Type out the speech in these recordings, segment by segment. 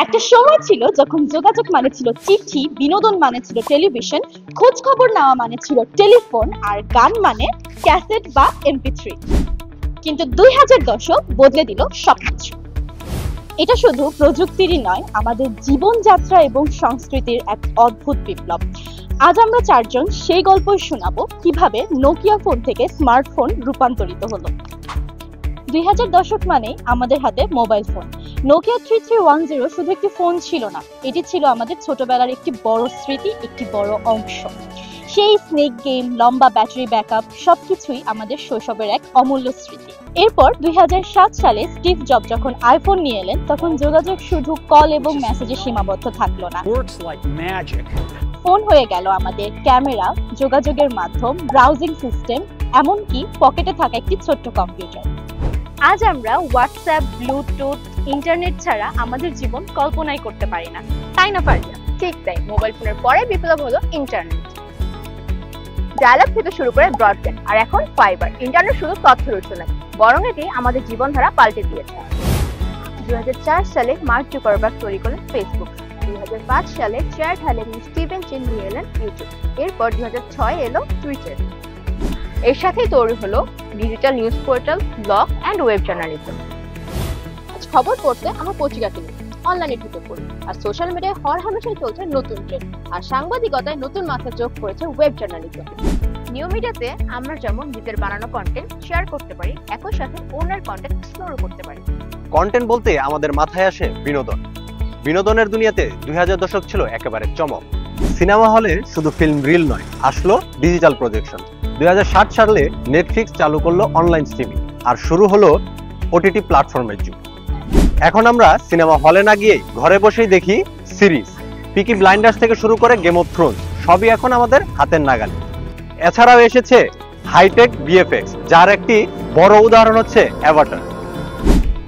একটা সময় ছিল যখন যোগাযোগ মানে ছিল চিঠি, বিনোদন মানে ছিল টেলিভিশন, খোঁজ খবর নেওয়া মানে ছিল টেলিফোন, আর গান মানে ক্যাসেট বা এমপি3। কিন্তু 2000 দশক বদলে দিল সবকিছু। এটা শুধু প্রযুক্তিরই নয়, আমাদের জীবনযাত্রা এবং সংস্কৃতির এক অদ্ভুত বিপ্লব। আজ আমরা চারজন সেই গল্পই শোনাবো, কিভাবে নোকিয়া ফোন থেকে স্মার্টফোন রূপান্তরিত হলো। 2000 দশক মানে আমাদের হাতে মোবাইল ফোন। নোকিয়া 3310 শুধু একটি ফোন ছিল না, এটি ছিল আমাদের ছোটবেলার একটি বড় স্মৃতি, একটি বড় অংশ। সেই স্নেক গেম, লম্বা ব্যাটারি ব্যাকআপ সবকিছুই আমাদের শৈশবের এক অমূল্য স্মৃতি। এরপর 2007 সালে স্টিভ জব যখন আইফোন নিয়ে এলেন, তখন যোগাযোগ শুধু কল এবং মেসেজে সীমাবদ্ধ থাকলো না। ফোন হয়ে গেল আমাদের ক্যামেরা, যোগাযোগের মাধ্যম, ব্রাউজিং সিস্টেম, এমনকি পকেটে থাকা একটি ছোট্ট কম্পিউটার। আজ আমরা হোয়াটসঅ্যাপ, ব্লুটুথ, ইন্টারনেট ছাড়া আমাদের জীবন কল্পনাই করতে পারি না, তাই না ফারিয়া? ঠিক তাই, মোবাইল ফোনের পরে বিপ্লব হলো ইন্টারনেট। ডায়াল-আপ থেকে শুরু করে ব্রডব্যান্ড, আর এখন ফাইবার। ইন্টারনেট শুধু তথ্যের উৎস নয়, বরং এটি আমাদের জীবনধারা পাল্টে দিয়েছে। 2004 সালে মার্ক জুকারবার্গ তৈরি করলেন ফেসবুক। 2005 সালে চ্যাট হ্যালেন এবং স্টিভেন চেন নিয়ে এলেন ইউটিউব। এরপর 2006 এলো টুইটার। এর সাথেই তৈরি হলো digital news portal, blog and web journalism. আজ খবর পড়তে আমরা পত্রিকা কিনি, অনলাইনে ঢুকে পড়ি, আর সোশ্যাল মিডিয়ায় হরহামেশাই চলছে নতুন ট্রেন্ড, আর সাংবাদিকতায় নতুন মাত্রা যোগ করেছে ওয়েব জার্নালিজম। নিউ মিডিয়াতে আমরা যেমন নিজের বানানো কন্টেন্ট শেয়ার করতে পারি, একই সাথে অন্যের কন্টেন্ট এক্সপ্লোর করতে পারি। কন্টেন্ট বলতে আমাদের মাথায় আসে বিনোদন। বিনোদনের দুনিয়াতে 2000 দশক ছিল একেবারে চমক। সিনেমা হলে শুধু ফিল্ম রিল নয়, আসলো ডিজিটাল প্রজেকশন। 2007 সালে নেটফ্লিক্স চালু করলো অনলাইন স্ট্রিমিং, আর শুরু হলো ওটিটি প্ল্যাটফর্মের যুগ। এখন আমরা সিনেমা হলে না গিয়ে ঘরে বসেই দেখি সিরিজ। পিকি ব্লাইন্ডার্স থেকে শুরু করে গেম অফ থ্রোনস সবই এখন আমাদের হাতের নাগালে। এছাড়াও এসেছে হাইটেক ভিএফএক্স, যার একটি বড় উদাহরণ হচ্ছে অ্যাভাটার।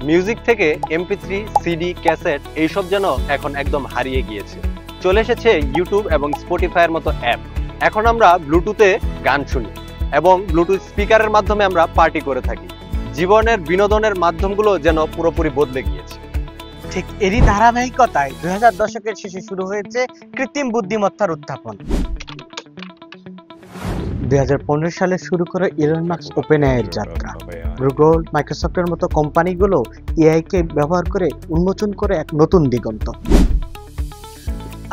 মিউজিক থেকে এমপি3, সিডি, ক্যাসেট এইসব যেন এখন একদম হারিয়ে গিয়েছে। চলে এসেছে ইউটিউব এবং স্পটিফাইয়ের মতো অ্যাপ। এখন আমরা ব্লুটুথে গান শুনি এবং ব্লুটুথ স্পিকারের মাধ্যমে আমরা পার্টি করে থাকি। জীবনের বিনোদনের মাধ্যমগুলো যেন পুরোপুরি বদলে গিয়েছে। ঠিক এরই ধারাবাহিকতায় 2000 দশকের শেষে শুরু হয়েছে কৃত্রিম বুদ্ধিমত্তার উত্থাপন। 2015 সালে শুরু করে ইলন মাস্ক ওপেনএআই এর যাত্রা। গুগল, মাইক্রোসফটের মতো কোম্পানিগুলো এআই কে ব্যবহার করে উন্মোচন করে এক নতুন দিগন্ত।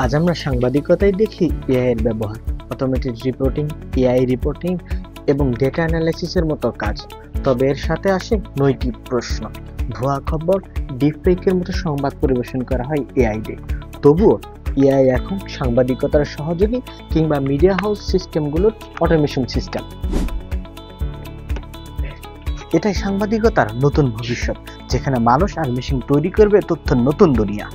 আজ আমরা সাংবাদিকতায় দেখি এআই এর ব্যবহার, অটোমেটেড রিপোর্টিং, এআই রিপোর্টিং এবং ডেটা অ্যানালাইসিসের মতো কাজ। তবে এর সাথে আসে নৈতিক প্রশ্ন। ভুয়া খবর, ডিপফেকের মতো সংবাদ পরিবেশন করা হয় এআই দিয়ে। তবুও এআই এখন সাংবাদিকতার সহযোগী কিংবা মিডিয়া হাউস সিস্টেমগুলোর অটোমেশন সিস্টেম। এটাই সাংবাদিকতার নতুন ভবিষ্যৎ, যেখানে মানুষ আর মেশিন তৈরি করবে তথ্যের নতুন দুনিয়া।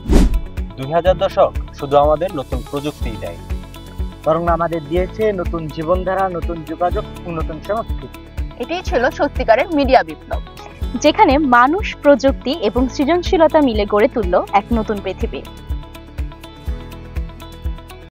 2000 দশক শুধু আমাদের নতুন প্রযুক্তি দেয়, বরং আমাদের দিয়েছে নতুন জীবনধারা, নতুন যোগাযোগ, নতুন সংস্কৃতি। এটাই ছিল সত্যিকারের মিডিয়া বিপ্লব, যেখানে মানুষ, প্রযুক্তি এবং সৃজনশীলতা মিলে গড়ে তুলল এক নতুন পৃথিবী।